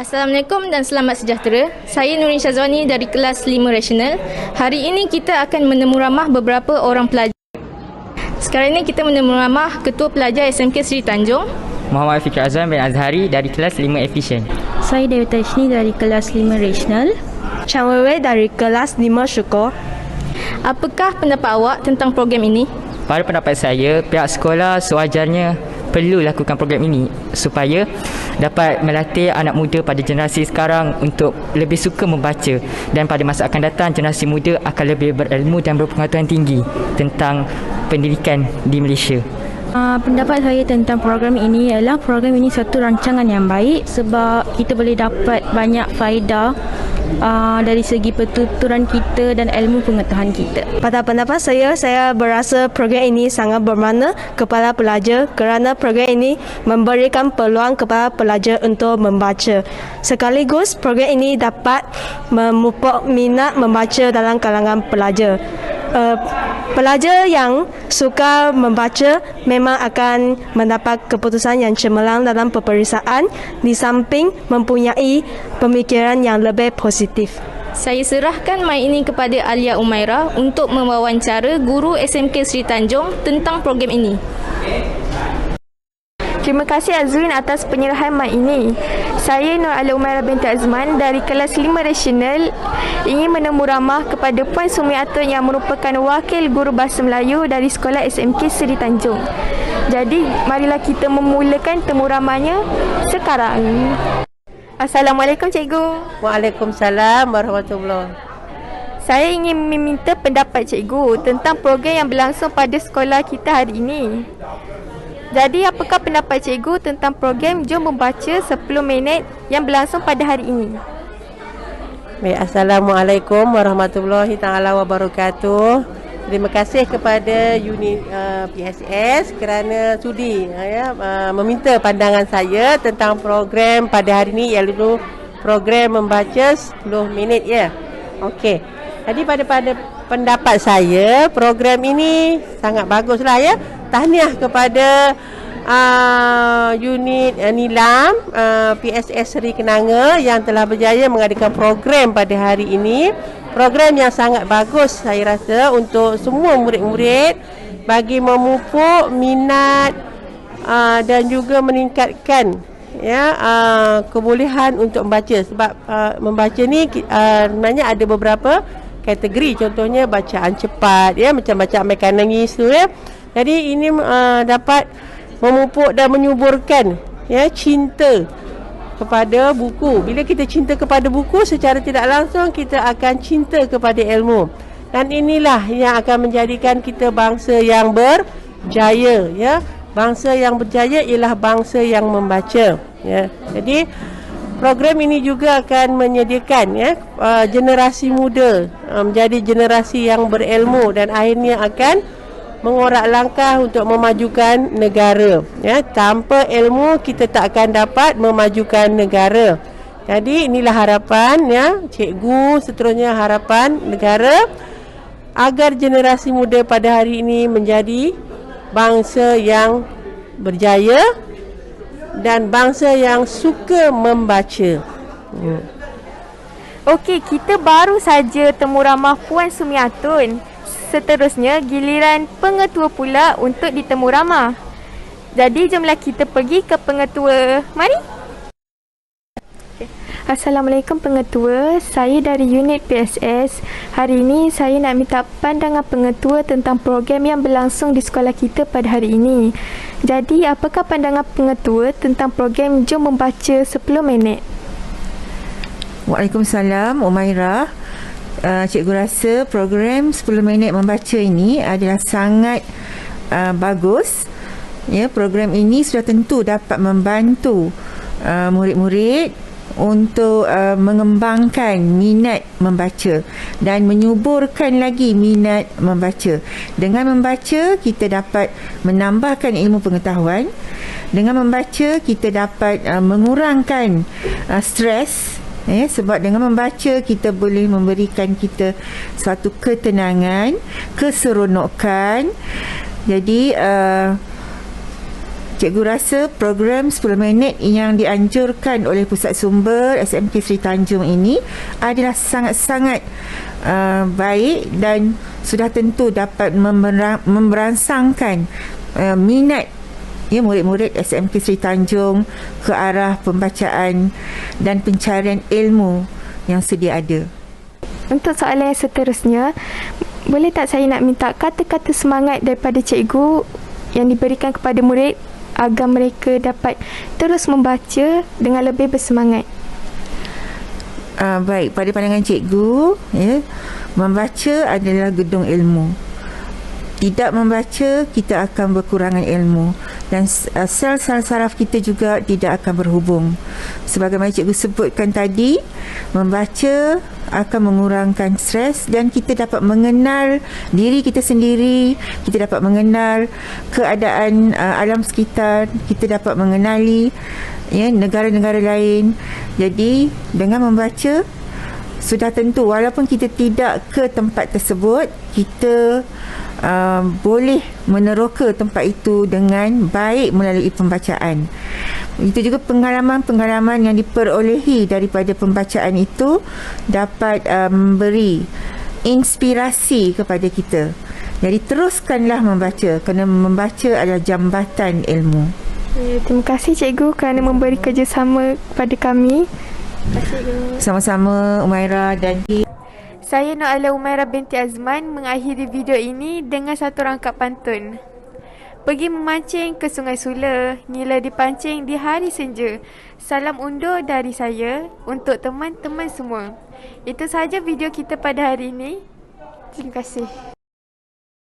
Assalamualaikum dan selamat sejahtera. Saya Nurin Syazwani dari kelas 5 Rasional. Hari ini kita akan menemu ramah beberapa orang pelajar. Sekarang ini kita menemu ramah Ketua Pelajar SMK Seri Tanjung, Muhammad Fikri Azwan bin Azhari dari kelas 5 Efisien. Saya Dewi Tashni dari kelas 5 Rasional. Chan Wewe dari kelas 5 Syukur. Apakah pendapat awak tentang program ini? Pada pendapat saya, pihak sekolah sewajarnya perlu lakukan program ini supaya dapat melatih anak muda pada generasi sekarang untuk lebih suka membaca, dan pada masa akan datang generasi muda akan lebih berilmu dan berpengetahuan tinggi tentang pendidikan di Malaysia. Pendapat saya tentang program ini ialah program ini satu rancangan yang baik sebab kita boleh dapat banyak faedah dari segi pertuturan kita dan ilmu pengetahuan kita. Pada pendapat saya berasa program ini sangat bermakna kepada pelajar kerana program ini memberikan peluang kepada pelajar untuk membaca. Sekaligus program ini dapat memupuk minat membaca dalam kalangan pelajar. Pelajar yang suka membaca memang akan mendapat keputusan yang cemerlang dalam peperiksaan di samping mempunyai pemikiran yang lebih positif. Saya serahkan mic ini kepada Alia Umairah untuk mewawancara guru SMK Seri Tanjung tentang program ini. Terima kasih Azwin atas penyerahan mic ini. Saya Nur Alia Umairah binti Azman dari kelas 5 Rasional ingin menemu ramah kepada Puan Sumiatun yang merupakan wakil guru bahasa Melayu dari sekolah SMK Seri Tanjung. Jadi, marilah kita memulakan temu ramahnya sekarang. Assalamualaikum Cikgu. Waalaikumsalam warahmatullahi. Saya ingin meminta pendapat Cikgu tentang program yang berlangsung pada sekolah kita hari ini. Jadi, apakah pendapat Cikgu tentang program Jom Membaca 10 minit yang berlangsung pada hari ini? Baik, Assalamualaikum warahmatullahi taala wabarakatuh. Terima kasih kepada unit PSS kerana sudi meminta pandangan saya tentang program pada hari ini, iaitu program membaca 10 minit ya. Okey. Jadi pada pendapat saya, program ini sangat baguslah ya. Tahniah kepada unit Nilam PSS Seri Kenanga yang telah berjaya mengadakan program pada hari ini. Program yang sangat bagus saya rasa untuk semua murid-murid bagi memupuk minat dan juga meningkatkan kebolehan untuk membaca. Sebab membaca ni sebenarnya ada beberapa kategori, contohnya bacaan cepat ya, macam bacaan mekanis tu ya. Jadi ini dapat memupuk dan menyuburkan ya cinta kepada buku. Bila kita cinta kepada buku, secara tidak langsung kita akan cinta kepada ilmu. Dan inilah yang akan menjadikan kita bangsa yang berjaya ya. Bangsa yang berjaya ialah bangsa yang membaca ya. Jadi program ini juga akan menyediakan generasi muda menjadi generasi yang berilmu dan akhirnya akan mengorak langkah untuk memajukan negara ya. Tanpa ilmu kita tak akan dapat memajukan negara. Jadi inilah harapan ya cikgu, seterusnya harapan negara agar generasi muda pada hari ini menjadi bangsa yang berjaya dan bangsa yang suka membaca. Okey, kita baru saja temu ramah Puan Sumiatun. Seterusnya giliran pengetua pula untuk ditemu ramah. Jadi jomlah kita pergi ke pengetua. Mari. Assalamualaikum pengetua. Saya dari unit PSS. Hari ini saya nak minta pandangan pengetua tentang program yang berlangsung di sekolah kita pada hari ini. Jadi apakah pandangan pengetua tentang program Jom Membaca 10 minit? Waalaikumsalam Umairah. Cikgu rasa program 10 minit membaca ini adalah sangat bagus. Ya, program ini sudah tentu dapat membantu murid-murid untuk mengembangkan minat membaca dan menyuburkan lagi minat membaca. Dengan membaca kita dapat menambahkan ilmu pengetahuan. Dengan membaca kita dapat mengurangkan stres. Sebab dengan membaca kita boleh memberikan kita suatu ketenangan, keseronokan. Jadi Cikgu rasa program 10 minit yang dianjurkan oleh Pusat Sumber SMK Sri Tanjung ini adalah sangat-sangat baik dan sudah tentu dapat memberangsangkan minat murid-murid SMK Sri Tanjung ke arah pembacaan dan pencarian ilmu yang sedia ada. Untuk soalan yang seterusnya, boleh tak saya nak minta kata-kata semangat daripada cikgu yang diberikan kepada murid agar mereka dapat terus membaca dengan lebih bersemangat? Baik, pada pandangan cikgu, membaca adalah gedung ilmu. Tidak membaca, kita akan berkurangan ilmu dan sel-sel saraf kita juga tidak akan berhubung. Sebagaimana cikgu sebutkan tadi, membaca akan mengurangkan stres dan kita dapat mengenal diri kita sendiri, kita dapat mengenal keadaan alam sekitar, kita dapat mengenali negara-negara lain. Jadi dengan membaca, sudah tentu walaupun kita tidak ke tempat tersebut, kita boleh meneroka tempat itu dengan baik melalui pembacaan. Itu juga pengalaman-pengalaman yang diperolehi daripada pembacaan itu dapat memberi inspirasi kepada kita. Jadi teruskanlah membaca, kerana membaca adalah jambatan ilmu. Terima kasih cikgu kerana memberi kerjasama kepada kami. Terima kasih. Sama-sama Umairah dan Saya Nur Ala Umairah binti Azman mengakhiri video ini dengan satu rangkap pantun. Pergi memancing ke Sungai Sula, nila dipancing di hari senja. Salam undur dari saya untuk teman-teman semua. Itu sahaja video kita pada hari ini. Terima kasih.